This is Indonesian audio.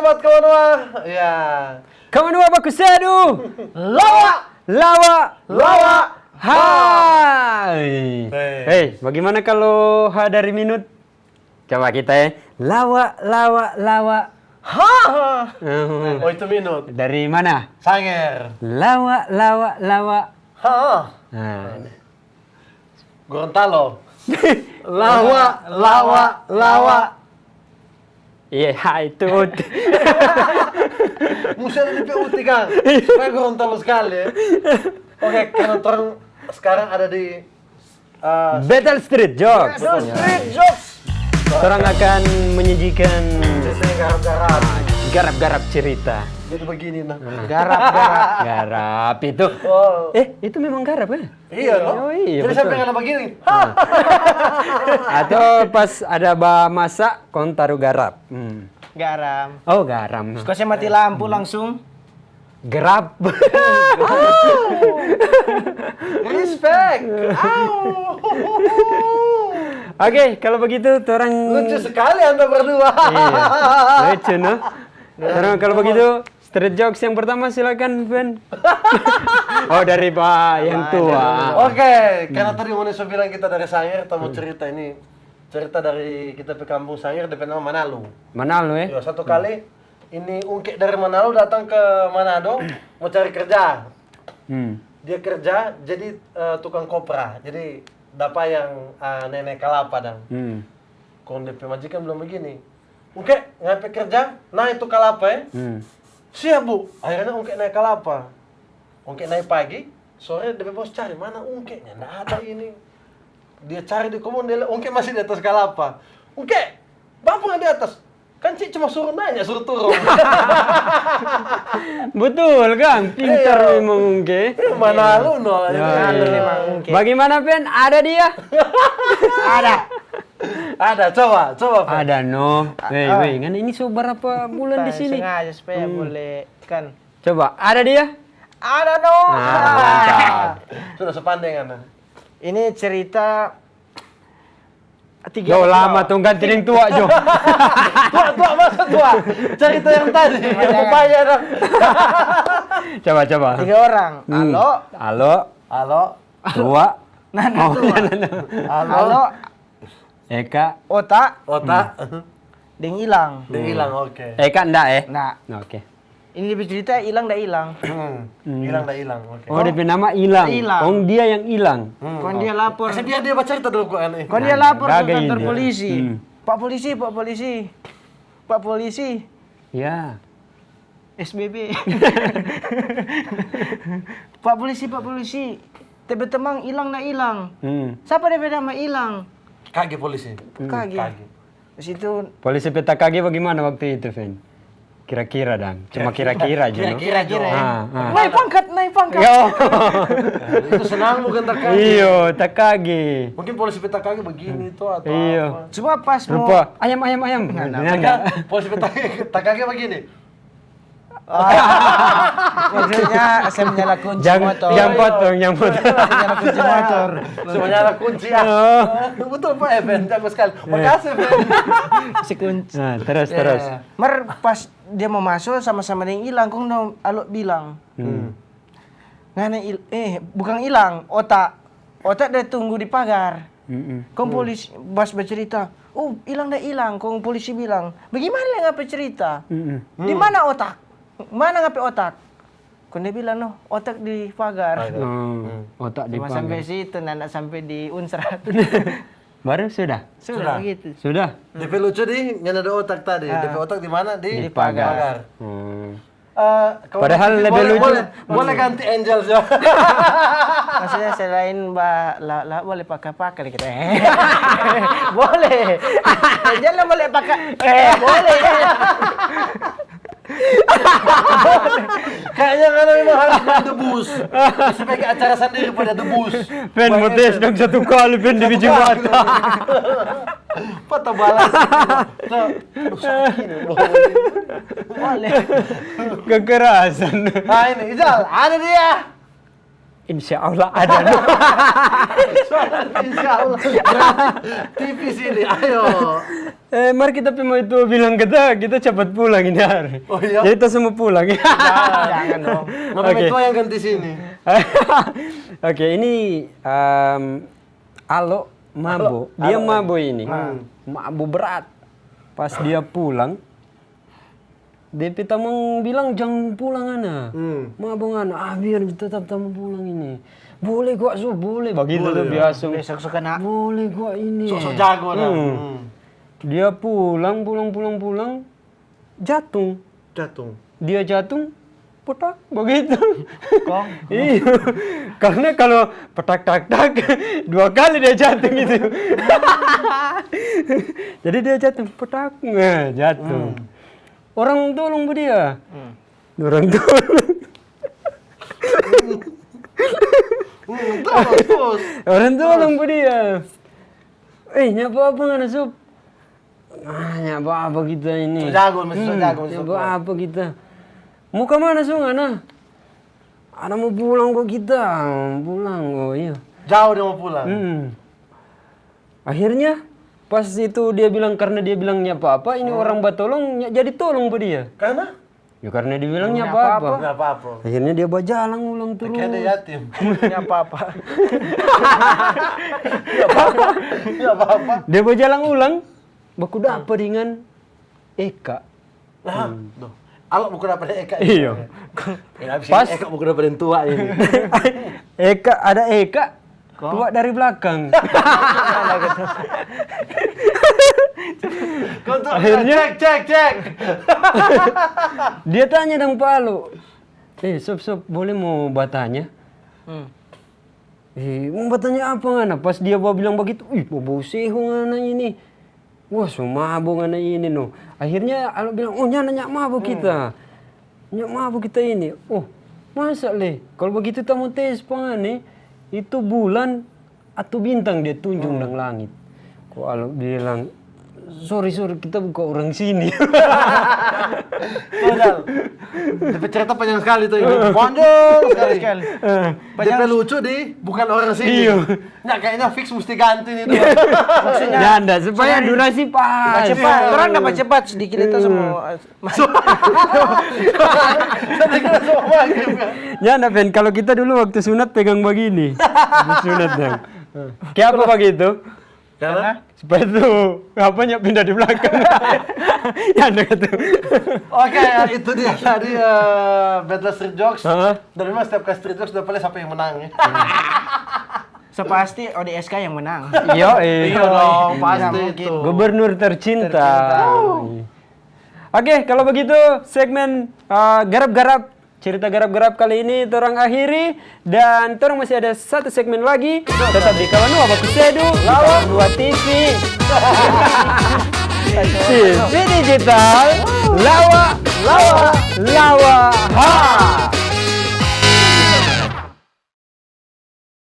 sobat kawan-wa. Ya. Kawan-wa bakusadu. Lawa. Hai. Hey, bagaimana kalau H dari minut? Coba kita ya. Lawa. Ha. Oh itu minut. Dari mana? Sanger. Lawa. Ha. Nah. Gorontalo. Lawa. Iya, itu. Mesti ada di PUT kan. Supaya Gorontalo sekali ya. Oke, karena orang sekarang ada di Battle Street Jokes. Street Jokes. Orang akan menyajikan Biasanya garap-garap cerita. Jadi begini nah. Garap itu. Oh. Itu memang garap ya? Iya loh. Oh, iya, Jadi betul. sampai karena begini. Atau pas ada masak, kon taruh garap. Garam. Oh, garam. Kau saya mati lampu langsung. Gerap. Respect. Oke, kalau begitu orang Lucu sekali Anda berdua. Iya, lucu no. Orang kalau begitu street jokes yang pertama silakan Ben. Oh, dari Pak yang tua. Oke, karena tadi Moneso bilang kita dari Sanger, kita mau cerita ini. Cerita dari kita ke kampung Sanger, DP nama Manalo. Manalo ya? Ya, satu kali ini ungkit dari Manalo datang ke Manado mau cari kerja. Dia kerja jadi tukang kopra. Jadi dapat yang nenek kalapa dan. Kalau DP majikan belum begini. Ungkit ngapain kerja? Nah itu kalapa ya. Siap bu. Akhirnya ungkit naik kalapa. Ungkit naik pagi. Sore DP bos cari mana ungkitnya. Nggak ada ini. Dia cari di kebun, dia ungkit masih di atas kalapa. Ungkit, bapak nggak di atas? Kan Cik cuma suruh nanya, suruh turun. Betul kan? Pintar memang Ungke. Mana lu no? Memang mungkin. Bagaimana Ben? Ada dia? Ada, coba. Pak. Ada no. Wei, kan ini so berapa bulan di sini? Sengaja supaya boleh kan. Coba, ada dia? Ada dong. Mantap. Sudah sepandai kan? Ini cerita Jo lama tuh ganti yang tua Jo. Tua, masa tua? Cerita yang tadi, yang upaya dong. Coba. 3 orang. Halo. Tua. Nana tua. Halo. Eka. Otak. Deng hilang. Dia hilang, oke. Eka enggak Nah, Oke. ini dia cerita hilang dah hilang. Hilang, oke. Oh, dia nama hilang. Hilang. Oh, dia yang hilang. Kon dia lapor. Biar dia baca cerita dulu kok aneh. Kon dia lapor ke Gagain kantor dia. polisi. Pak polisi. Ya. SBB. Pak polisi. Tebe temang hilang dah hilang. Siapa dia nama hilang? Kaki polisi. Kaki. Di situ Polisi peta kaki bagaimana waktu itu, Fen? Kira-kira dong. Cuma kira-kira aja, no? Kira-kira ya. naik pangkat. Yo. Itu senang bukan tak kaki. Iyo, takagi. Mungkin polisi peta kaki begini tuh atau Iyo. apa. Cuma pas mau Rupa ayam. Enggak. Polisi peta kaki begini. maksudnya saya menyala kunci motor. Yang potong. Menyala kunci motor. Semuanya kunci ya. Betul Pak Evan, jago sekali. Makasih Evan. Si kunci. Nah, terus. Mer pas dia mau masuk sama-sama yang hilang, kong dong alok bilang. Ngana bukan hilang, otak dia tunggu di pagar. Kong polisi bas bercerita, oh hilang dah hilang. Kong polisi bilang, bagaimana ngapa cerita? Di mana otak? Mana ngapain otak? Kong dia bilang, no otak di pagar. Otak Cuma dipanggil. sampai situ, nak sampai di Unsrat. Baru sudah. Sudah. Begitu. Sudah. DP lucu di nggak ada otak tadi. DP otak di mana? Di pagar. Kalau Padahal boleh- lebih lucu. Boleh ganti Angel ya. Maksudnya selain boleh pakai kita. Boleh. Jangan boleh pakai. Boleh. Kayaknya karena memang harus debus. Sebagai acara sendiri pada debus. Pen mau tes dong 1 kali pen di biji mata. Patah balas. Sakit. Boleh. Kekerasan. Nah ini Ijal, ada dia. Insya Allah ada. Insya Allah. TV sini, ayo. Mari kita mau itu bilang kita cepat pulang ini hari. Oh iya? Jadi kita semua pulang. Jangan dong. Mama Oke. itu yang ganti sini. Oke, ini Alo mabo. Dia mabo ini. Mabo berat. Pas dia pulang, DP tamang bilang jangan pulang ana. Mabo ana, biar tetap tamang pulang ini. Boleh gua boleh. Begitu tuh biasa. Besok suka nak. Boleh gua ini. Sok-sok jago dah. Dia pulang, jatuh. Jatuh. Dia jatuh, petak, begitu. Kok? Iya, karena kalau petak tak 2 kali dia jatuh gitu. Jadi dia jatuh, petak, jatuh. Orang tolong bu dia. Orang tolong. Terus. Orang tolong bu dia. Nyapa apa nggak sup? Nyapa apa kita ini? Jago, masih jago. Nyapa apa kita? Mau ke mana Ana? Ana mau pulang kok kita. Pulang, oh iya. Jauh dia mau pulang. Akhirnya pas itu dia bilang karena dia bilangnya apa-apa, ini orang batolong jadi tolong bu dia. Karena? Ya karena dia bilangnya apa-apa. Nggak apa-apa. Akhirnya dia bajalang ulang terus. Kayak ada yatim. Ini apa-apa. Nggak apa-apa. Dia bajalang ulang, baku dapat dengan Eka. Nah, tuh. Alok buku dapat Eka. Iya. Pas Pas- Eka buku dapat yang tua ini. Ada Eka, tua dari belakang. Kau tuh Akhirnya- cek. Dia tanya dong Palu. Sob, boleh mau batanya? Mau batanya apa ngana? Pas dia bilang begitu, bau seho ngana ini. Wah, sumabo ngana ini no. Akhirnya Alo bilang, nyak mabo kita. Nyak mabo kita ini. Oh, masa le? Kalau begitu tamu tes pangane, itu bulan atau bintang dia tunjung ng langit. Kok Alo bilang, sorry kita bukan orang sini. Modal. Tapi cerita panjang sekali tuh ini. Panjang sekali. DP lucu di bukan orang sini. Iya. Nah, kayaknya fix mesti ganti nih tuh. Maksudnya Janda supaya durasi pas. cepat. Orang dapat cepat sedikit itu semua. Saya kira semua maghrib kan. Janda Ben, kalau kita dulu waktu sunat pegang begini. Habis sunat dong. Kayak apa begitu? Karena? Supaya tuh apanya pindah di belakang. Janda kata. Oke, itu dia tadi Battle Street Jokes. Hah? Dan memang setiap kali Street Jokes udah paling siapa yang menang ya. Sepasti ODSK yang menang. Iya, Iya dong, pasti mungkin. itu. Gubernur tercinta. Oke, kalau begitu segmen garap-garap cerita garap-garap kali ini torang akhiri dan torang masih ada satu segmen lagi. Tetap di Kawan Dua Baku Sedu, Kawan Dua TV. TV digital, lawa, ha.